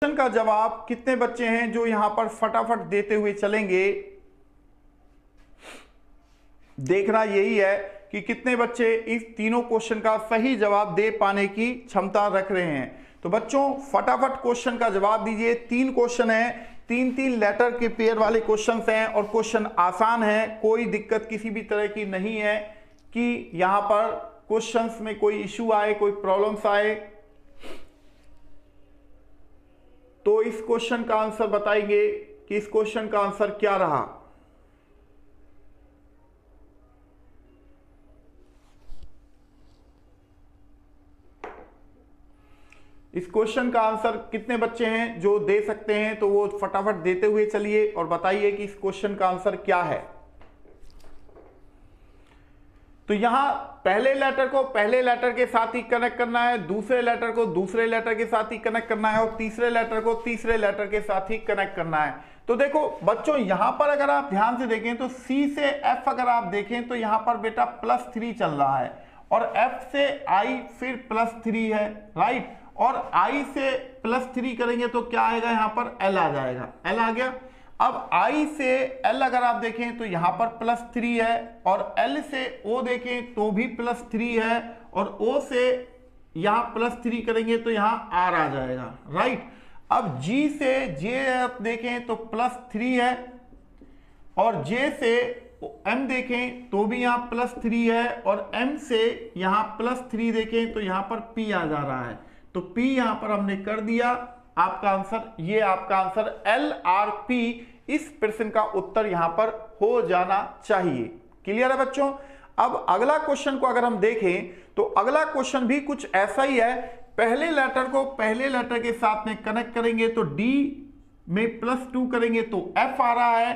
Question का जवाब कितने बच्चे हैं जो यहां पर फटाफट देते हुए चलेंगे? देखना यही है कि कितने बच्चे इस तीनों क्वेश्चन का सही जवाब दे पाने की क्षमता रख रहे हैं। तो बच्चों फटाफट क्वेश्चन का जवाब दीजिए। 3 क्वेश्चन हैं, 3-3 लेटर के पेयर वाले क्वेश्चन हैं और क्वेश्चन आसान है, कोई दिक्कत किसी भी तरह की नहीं है कि यहां पर क्वेश्चंस में कोई इश्यू आए, कोई प्रॉब्लम्स आए। तो इस क्वेश्चन का आंसर बताएंगे कि इस क्वेश्चन का आंसर क्या रहा। इस क्वेश्चन का आंसर कितने बच्चे हैं जो दे सकते हैं? तो वो फटाफट देते हुए चलिए और बताइए कि इस क्वेश्चन का आंसर क्या है। तो यहां पहले लेटर को पहले लेटर के साथ ही कनेक्ट करना है, दूसरे लेटर को दूसरे लेटर के साथ ही कनेक्ट करना है और तीसरे लेटर को तीसरे लेटर के साथ ही कनेक्ट करना है। तो देखो बच्चों यहां पर अगर आप ध्यान से देखें तो C से F अगर आप देखें तो यहां पर बेटा +3 चल रहा है और F से I फिर +3 है, राइट। और I से +3 करेंगे तो क्या आएगा? यहां पर L आ जाएगा, L आ गया। अब I से L अगर आप देखें तो यहां पर +3 है और L से O देखें तो भी +3 है और O से यहां +3 करेंगे तो यहां R आ जाएगा, राइट। अब G से J आप देखें तो +3 है और J से M देखें तो भी यहां +3 है और M से यहां +3 देखें तो यहां पर P आ जा रहा है। तो P यहां पर हमने कर दिया। आपका आंसर, ये आपका आंसर LRP इस प्रश्न का उत्तर यहां पर हो जाना चाहिए। क्लियर है बच्चों? अब अगला क्वेश्चन को अगर हम देखें तो अगला क्वेश्चन भी कुछ ऐसा ही है। पहले लेटर को पहले लेटर के साथ में कनेक्ट करेंगे तो D में +2 करेंगे तो F आ रहा है,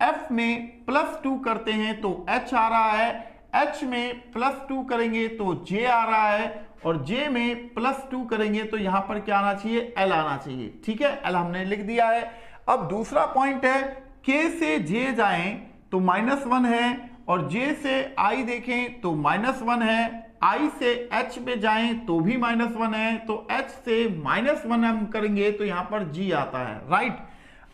F में +2 करते हैं तो H आ रहा है, H में +2 करेंगे तो J आ रहा है और J में +2 करेंगे तो यहां पर क्या आना चाहिए? L आना चाहिए। ठीक है, L हमने लिख दिया है। अब दूसरा पॉइंट है K से J जाएं तो -1 है और J से I देखें तो -1 है, I से H में जाएं तो भी -1 है, तो H से -1 हम करेंगे तो यहां पर G आता है, राइट।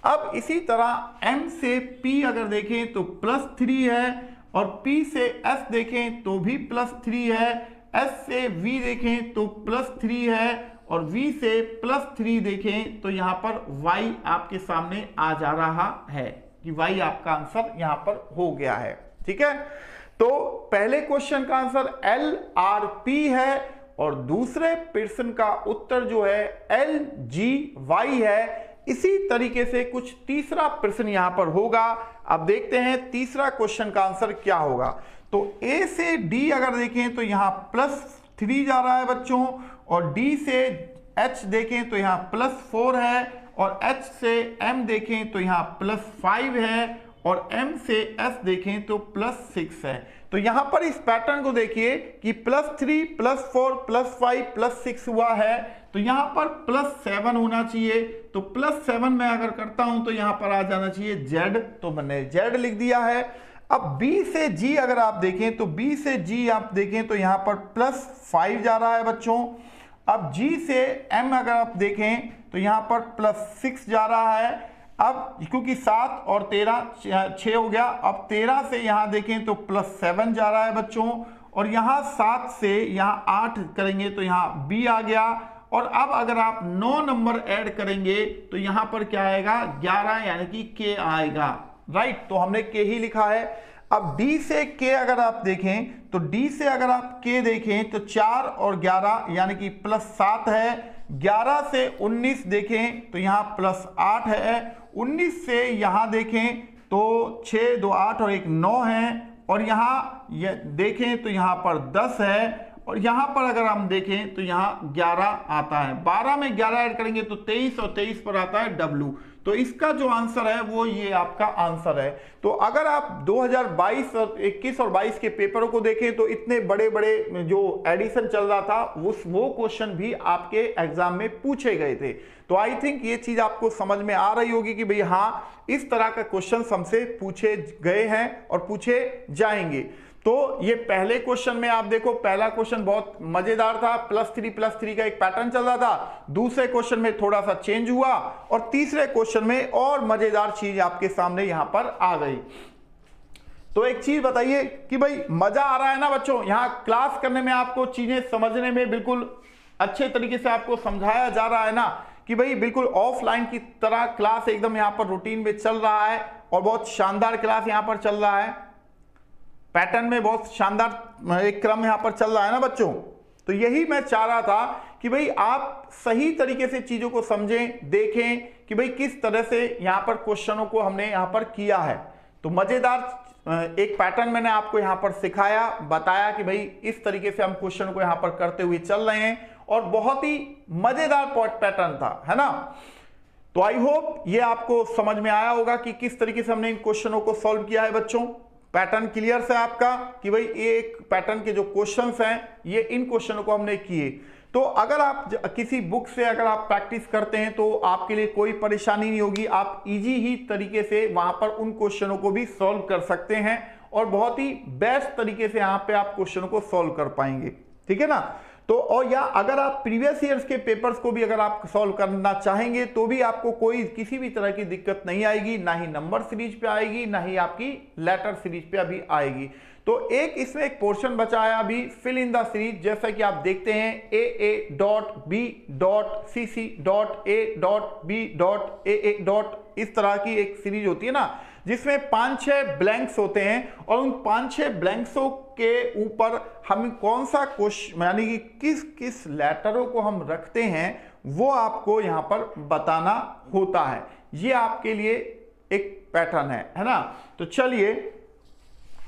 अब इसी तरह M से P अगर देखें तो +3 है और P से S देखें तो भी +3 है, S से V देखें तो +3 है और V से +3 देखें तो यहां पर Y आपके सामने आ जा रहा है कि Y आपका आंसर यहां पर हो गया है। ठीक है, तो पहले क्वेश्चन का आंसर LRP है और दूसरे प्रश्न का उत्तर जो है LGY है। इसी तरीके से कुछ तीसरा प्रश्न यहां पर होगा। अब देखते हैं तीसरा क्वेश्चन का आंसर क्या होगा। तो A से D अगर देखें तो यहां +3 जा रहा है बच्चों और D से H देखें तो यहां +4 है और H से M देखें तो यहां +5 है और M से S देखें तो +6 है। तो यहां पर इस पैटर्न को देखिए कि +3 +4 +5 +6 हुआ है, तो यहां पर +7 होना चाहिए। तो +7 मैं अगर करता हूं तो यहां पर आ जाना चाहिए Z, तो मैंने Z लिख दिया है। अब B से G अगर आप देखें तो B से G आप देखें तो यहां पर +5 जा रहा है बच्चों। अब G से M अगर आप देखें तो यहां पर +6 जा रहा है। अब क्योंकि 7 और 13 6 हो गया, अब 13 से यहां देखें तो +7 जा रहा है बच्चों और यहां 7 से यहां 8 करेंगे तो यहां B आ गया। और अब अगर आप 9 नंबर ऐड करेंगे तो यहां पर क्या आएगा? 11 यानी कि K आएगा, राइट। तो हमने K ही लिखा है। अब D से K अगर आप देखें तो D से अगर आप K देखें तो 4 और 11 यानी कि +7 है। 11 से 19 देखें तो यहाँ +8 है। 19 से यहाँ देखें तो 6 2 8 और 1 9 है और यहाँ देखें तो यहाँ पर 10 है और यहाँ पर अगर हम देखें तो यहाँ 11 आता है। 12 में 11 ऐड करेंगे तो 23 और 23 पर आता है W। तो इसका जो आंसर है वो ये आपका आंसर है। तो अगर आप 2022 और 21 और 22 के पेपरों को देखें तो इतने बड़े बड़े जो एडिशन चल रहा था वो क्वेश्चन भी आपके एग्जाम में पूछे गए थे। तो आई थिंक ये चीज आपको समझ में आ रही होगी कि भाई हाँ, इस तरह का क्वेश्चन हमसे पूछे गए हैं और पूछे जाएंगे। तो ये पहले क्वेश्चन में आप देखो, पहला क्वेश्चन बहुत मजेदार था, +3 का एक पैटर्न चल रहा था। दूसरे क्वेश्चन में थोड़ा सा चेंज हुआ और तीसरे क्वेश्चन में और मजेदार चीज आपके सामने यहां पर आ गई। तो एक चीज बताइए कि भाई मजा आ रहा है ना बच्चों, यहां क्लास करने में आपको चीजें समझने में बिल्कुल अच्छे तरीके से आपको समझाया जा रहा है ना, कि भाई बिल्कुल ऑफलाइन की तरह क्लास एकदम यहां पर रूटीन में चल रहा है और बहुत शानदार क्लास यहां पर चल रहा है, पैटर्न में बहुत शानदार एक क्रम यहां पर चल रहा है ना बच्चों। तो यही मैं चाह रहा था कि भाई आप सही तरीके से चीजों को समझें, देखें कि भाई किस तरह से यहां पर क्वेश्चनों को हमने यहां पर किया है। तो मजेदार एक पैटर्न मैंने आपको यहां पर सिखाया, बताया कि भाई इस तरीके से हम क्वेश्चन को यहां पर करते हुए चल रहे हैं और बहुत ही मजेदार पैटर्न था, है ना। तो आई होप ये आपको समझ में आया होगा कि किस तरीके से हमने इन क्वेश्चनों को सॉल्व किया है बच्चों। पैटर्न क्लियर है आपका कि भाई ये एक पैटर्न के जो क्वेश्चंस हैं ये इन क्वेश्चनों को हमने किए। तो अगर आप किसी बुक से अगर आप प्रैक्टिस करते हैं तो आपके लिए कोई परेशानी नहीं होगी, आप इजी ही तरीके से वहां पर उन क्वेश्चनों को भी सॉल्व कर सकते हैं और बहुत ही बेस्ट तरीके से यहां पे आप क्वेश्चनों को सॉल्व कर पाएंगे, ठीक है ना। तो और या अगर आप प्रीवियस ईयर्स के पेपर्स को भी अगर आप सॉल्व करना चाहेंगे तो भी आपको कोई किसी भी तरह की दिक्कत नहीं आएगी, ना ही नंबर सीरीज पे आएगी, ना ही आपकी लेटर सीरीज पे अभी आएगी। तो एक इसमें एक पोर्शन बचा है अभी, फिल इन द सीरीज, जैसा कि आप देखते हैं AA.B.C.A.B. इस तरह की एक सीरीज होती है ना, जिसमें 5-6 ब्लैंक्स होते हैं और उन 5-6 ब्लैंक्सों के ऊपर हम कौन सा क्वेश्चन यानी कि किस किस लेटरों को हम रखते हैं वो आपको यहां पर बताना होता है। ये आपके लिए एक पैटर्न है ना। तो चलिए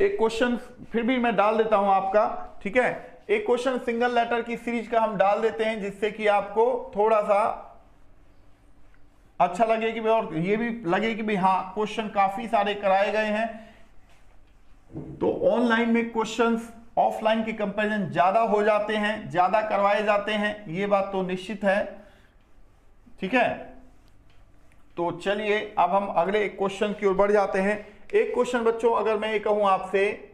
एक क्वेश्चन फिर भी मैं डाल देता हूं आपका, ठीक है। एक क्वेश्चन सिंगल लेटर की सीरीज का हम डाल देते हैं जिससे कि आपको थोड़ा सा अच्छा लगे कि भाई, और ये भी लगे कि भाई हाँ क्वेश्चन काफी सारे कराए गए हैं। तो ऑनलाइन में क्वेश्चंस ऑफलाइन के कंपैरिजन ज्यादा हो जाते हैं, ज्यादा करवाए जाते हैं, ये बात तो निश्चित है, ठीक है। तो चलिए अब हम अगले एक क्वेश्चन की ओर बढ़ जाते हैं। एक क्वेश्चन बच्चों अगर मैं ये कहूं आपसे,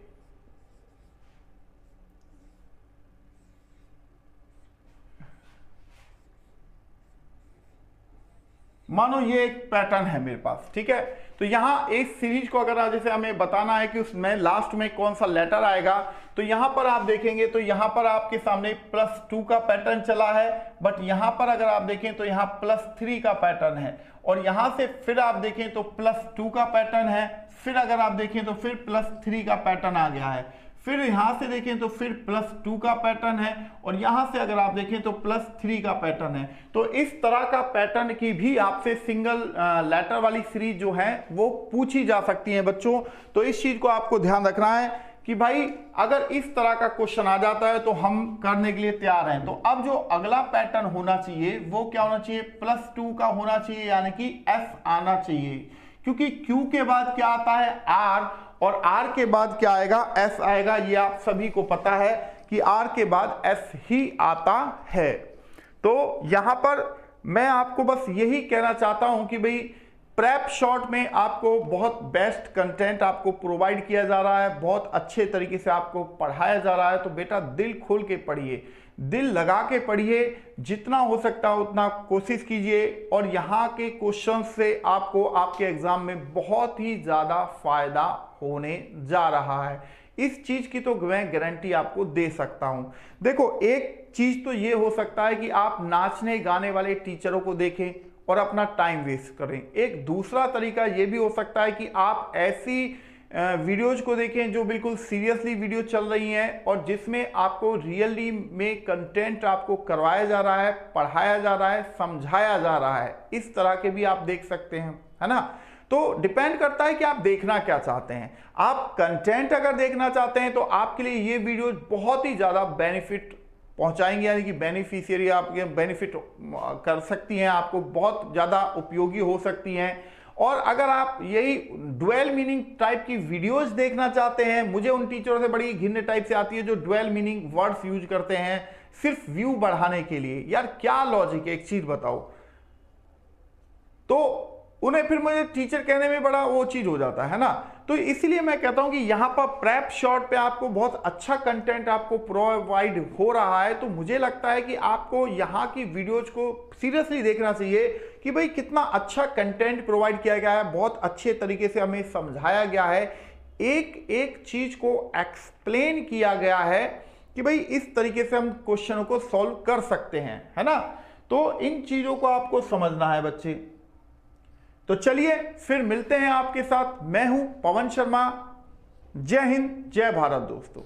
मानो ये एक पैटर्न है मेरे पास, ठीक है। तो यहां इस सीरीज को अगर जैसे हमें बताना है कि उसमें लास्ट में कौन सा लेटर आएगा, तो यहां पर आप देखेंगे तो यहां पर आपके सामने +2 का पैटर्न चला है, बट यहां पर अगर आप देखें तो यहां +3 का पैटर्न है, और यहां से फिर आप देखें तो +2 का पैटर्न है, फिर अगर आप देखें तो फिर +3 का पैटर्न आ गया है, फिर यहां से देखें तो फिर +2 का पैटर्न है, और यहां से अगर आप देखें तो +3 का पैटर्न है। तो इस तरह का पैटर्न की भी आपसे सिंगल लेटर वाली सीरीज जो है वो पूछी जा सकती है बच्चों। तो इस चीज को आपको ध्यान रखना है कि भाई अगर इस तरह का क्वेश्चन आ जाता है तो हम करने के लिए तैयार हैं। तो अब जो अगला पैटर्न होना चाहिए वो क्या होना चाहिए, +2 का होना चाहिए, यानी कि F आना चाहिए, क्योंकि Q के बाद क्या आता है R, और R के बाद क्या आएगा, S आएगा। ये आप सभी को पता है कि R के बाद S ही आता है। तो यहां पर मैं आपको बस यही कहना चाहता हूं कि भाई प्रेप शॉट में आपको बहुत बेस्ट कंटेंट आपको प्रोवाइड किया जा रहा है, बहुत अच्छे तरीके से आपको पढ़ाया जा रहा है। तो बेटा दिल खोल के पढ़िए, दिल लगा के पढ़िए, जितना हो सकता है उतना कोशिश कीजिए, और यहाँ के क्वेश्चन से आपको आपके एग्जाम में बहुत ही ज्यादा फायदा होने जा रहा है। इस चीज की तो मैं गारंटी आपको दे सकता हूं। देखो एक चीज तो ये हो सकता है कि आप नाचने गाने वाले टीचरों को देखें और अपना टाइम वेस्ट करें। एक दूसरा तरीका ये भी हो सकता है कि आप ऐसी वीडियोज को देखें जो बिल्कुल सीरियसली वीडियो चल रही हैं और जिसमें आपको रियली में कंटेंट आपको करवाया जा रहा है, पढ़ाया जा रहा है, समझाया जा रहा है। इस तरह के भी आप देख सकते हैं, है ना। तो डिपेंड करता है कि आप देखना क्या चाहते हैं। आप कंटेंट अगर देखना चाहते हैं तो आपके लिए ये वीडियो बहुत ही ज्यादा बेनिफिट पहुंचाएंगे, यानी कि बेनिफिशियरी आपके बेनिफिट कर सकती हैं, आपको बहुत ज्यादा उपयोगी हो सकती हैं। और अगर आप यही ड्वेल मीनिंग टाइप की वीडियोस देखना चाहते हैं, मुझे उन टीचरों से बड़ी घिन्ने टाइप से आती है जो ड्वेल मीनिंग वर्ड्स यूज करते हैं सिर्फ व्यू बढ़ाने के लिए। यार क्या लॉजिक है, एक चीज बताओ। तो उन्हें फिर मुझे टीचर कहने में बड़ा वो चीज हो जाता है ना। तो इसलिए मैं कहता हूं कि यहां पर प्रेप शॉट पे आपको बहुत अच्छा कंटेंट आपको प्रोवाइड हो रहा है। तो मुझे लगता है कि आपको यहां की वीडियोज को सीरियसली देखना चाहिए कि भाई कितना अच्छा कंटेंट प्रोवाइड किया गया है, बहुत अच्छे तरीके से हमें समझाया गया है, एक एक चीज को एक्सप्लेन किया गया है कि भाई इस तरीके से हम क्वेश्चनों को सॉल्व कर सकते हैं, है ना। तो इन चीजों को आपको समझना है बच्चे। तो चलिए फिर मिलते हैं आपके साथ। मैं हूं पवन शर्मा। जय हिंद, जय भारत दोस्तों।